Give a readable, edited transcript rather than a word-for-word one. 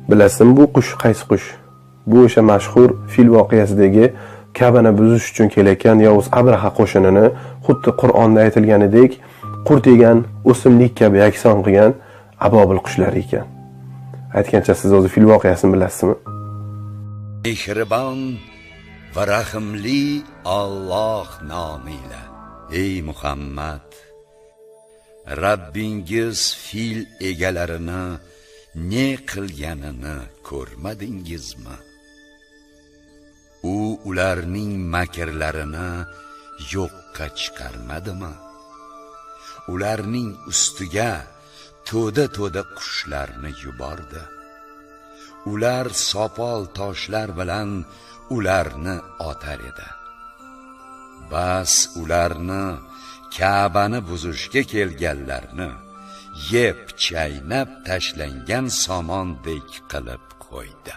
Bilasizmi bu qush qaysi qush? Bu o'sha mashhur fil voqeasidagi Ka'bani buzish uchun kelayotgan Yovuz Abraha qo'shinini xuddi Qur'onda aytilganidek qurt yegan o'simlik kabi yakson qilgan abobil qushlar ekan. Aytgancha siz o'zi fil voqeasini bilasizmi? Mehribon va rahimli Alloh nomiyla. Ey Muhammad, Rabbingiz fil egalarini ne qilganini ko'rmadingizmi? U ularning makrlarini yo'qqa chiqarmadimi? Ularning ustiga to'da qushlarni yubordi. Ular sopol toshlar bilan ularni otar edi. Bas ularni Ka'bani buzishga kelganlarni yeb chaynab tashlangan somondek qilib qo'ydi.